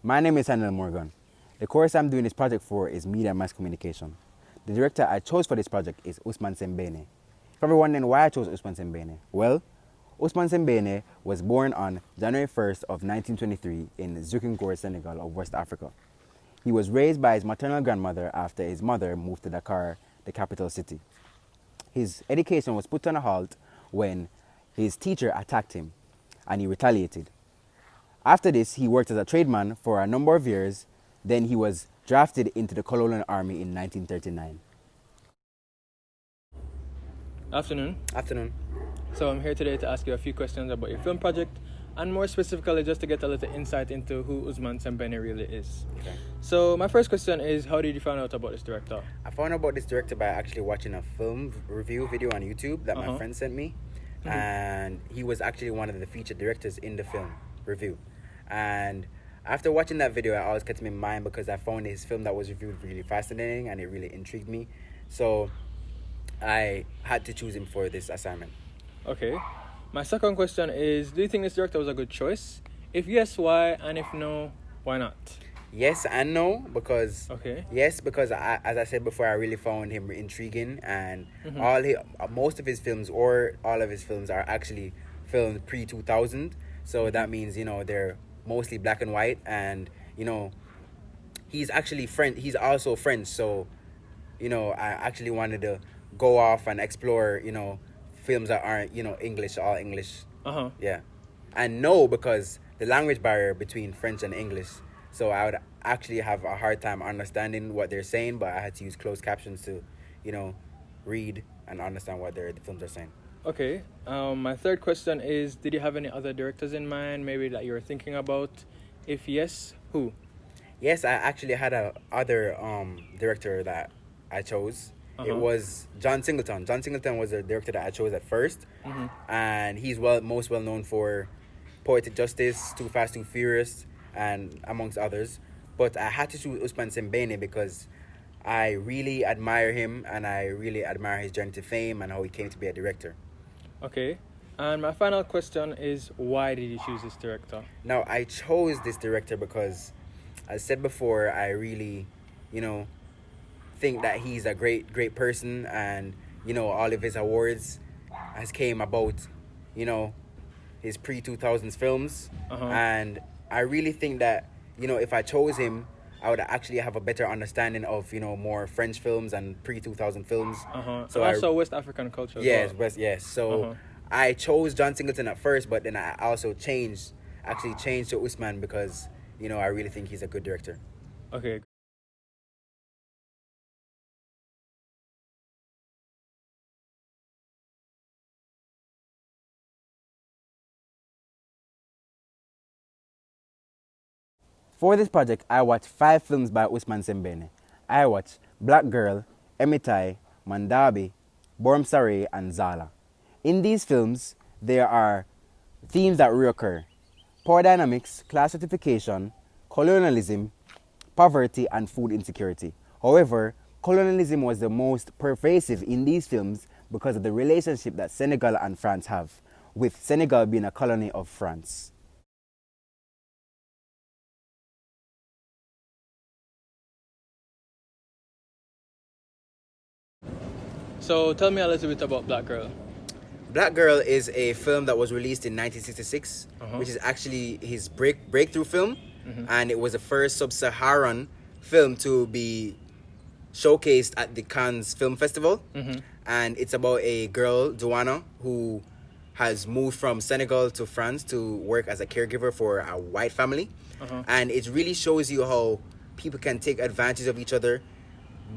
My name is Daniel Morgan. The course I'm doing this project for is Media and Mass Communication. The director I chose for this project is Ousmane Sembène. If you're wondering why I chose Ousmane Sembène, well, Ousmane Sembène was born on January 1st of 1923 in Zoukinchor, Senegal of West Africa. He was raised by his maternal grandmother after his mother moved to Dakar, the capital city. His education was put on a halt when his teacher attacked him and he retaliated. After this, he worked as a tradesman for a number of years. Then he was drafted into the colonial army in 1939. Afternoon. Afternoon. So I'm here today to ask you a few questions about your film project, and more specifically just to get a little insight into who Ousmane Sembène really is. Okay. So my first question is, how did you find out about this director? I found out about this director by actually watching a film review video on YouTube that my friend sent me. And he was actually one of the featured directors in the film review. And after watching that video, I always kept him in mind because I found his film that was reviewed really fascinating and it really intrigued me. So I had to choose him for this assignment. Okay. My second question is, do you think this director was a good choice? If yes, why? And if no, why not? Yes and no, because yes, because as I said before, I really found him intriguing, and most of his films or all of his films are actually filmed pre-2000. So that means they're mostly black and white, and he's actually French. He's also French, so I actually wanted to go off and explore films that aren't English, all English. Yeah, and no, because the language barrier between French and English. So I would actually have a hard time understanding what they're saying, but I had to use closed captions to, read and understand what the films are saying. Okay. My third question is, did you have any other directors in mind, maybe that you were thinking about? If yes, who? Yes, I actually had a other director that I chose. It was John Singleton. John Singleton was the director that I chose at first, and he's most well known for Poetic Justice, Too Fast, Too Furious, and amongst others. But I had to choose Ousmane Sembène because I really admire him and I really admire his journey to fame and how he came to be a director. Okay. And my final question is, why did you choose this director? Now, I chose this director because, as I said before, I really, think that he's a great person, and, all of his awards has came about, his pre-2000s films. And I really think that, if I chose him, I would actually have a better understanding of, more French films and pre-2000 films. So also West African culture. Yes. So I chose John Singleton at first, but then I also changed to Ousmane because, I really think he's a good director. Okay. For this project, I watched 5 films by Ousmane Sembène. I watched Black Girl, Emitai, Mandabi, Borom Sare, and Zala. In these films, there are themes that reoccur: power dynamics, class stratification, colonialism, poverty, and food insecurity. However, colonialism was the most pervasive in these films because of the relationship that Senegal and France have, with Senegal being a colony of France. So tell me a little bit about Black Girl. Black Girl is a film that was released in 1966, which is actually his breakthrough film, and it was the first sub-Saharan film to be showcased at the Cannes Film Festival. And it's about a girl, Douana, who has moved from Senegal to France to work as a caregiver for a white family. And it really shows you how people can take advantage of each other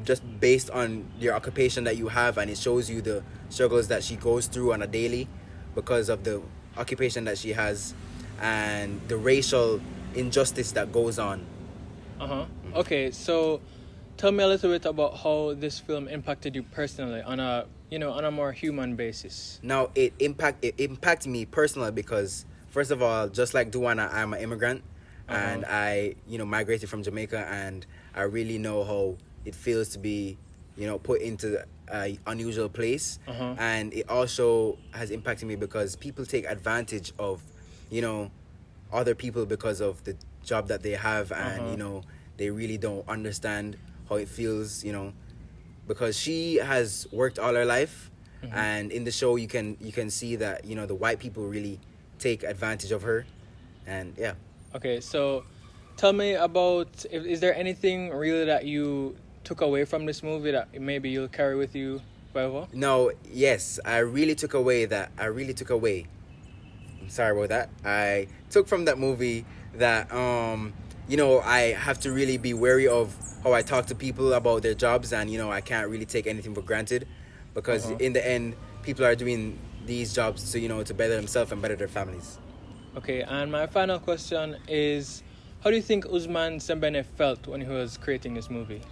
just based on your occupation that you have, and it shows you the struggles that she goes through on a daily because of the occupation that she has and the racial injustice that goes on. Okay, so tell me a little bit about how this film impacted you personally on a more human basis. Now, it impacted me personally because, first of all, just like Douana, I'm an immigrant, and I migrated from Jamaica, and I really know how it feels to be put into an unusual place. And it also has impacted me because people take advantage of other people because of the job that they have, and you know, they really don't understand how it feels, you know, because she has worked all her life, and in the show you can see that, you know, the white people really take advantage of her, and yeah. Okay, so tell me about, is there anything really that you took away from this movie that maybe you'll carry with you forever? No, yes, I really took away. I'm sorry about that. I took from that movie that, you know, I have to really be wary of how I talk to people about their jobs, and, you know, I can't really take anything for granted, because in the end, people are doing these jobs to, you know, to better themselves and better their families. Okay, and my final question is, how do you think Ousmane Sembène felt when he was creating this movie?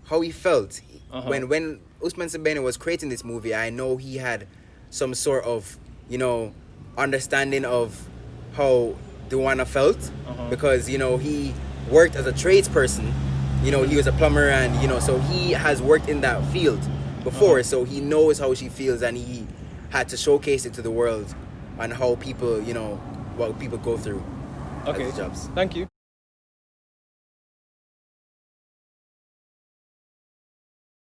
How he felt when Ousmane Sembène was creating this movie, I know he had some sort of, you know, understanding of how Duana felt, because, you know, he worked as a tradesperson. You know, he was a plumber, and, you know, so he has worked in that field before, so he knows how she feels, and he had to showcase it to the world on how people, you know, what people go through as jobs. Thank you.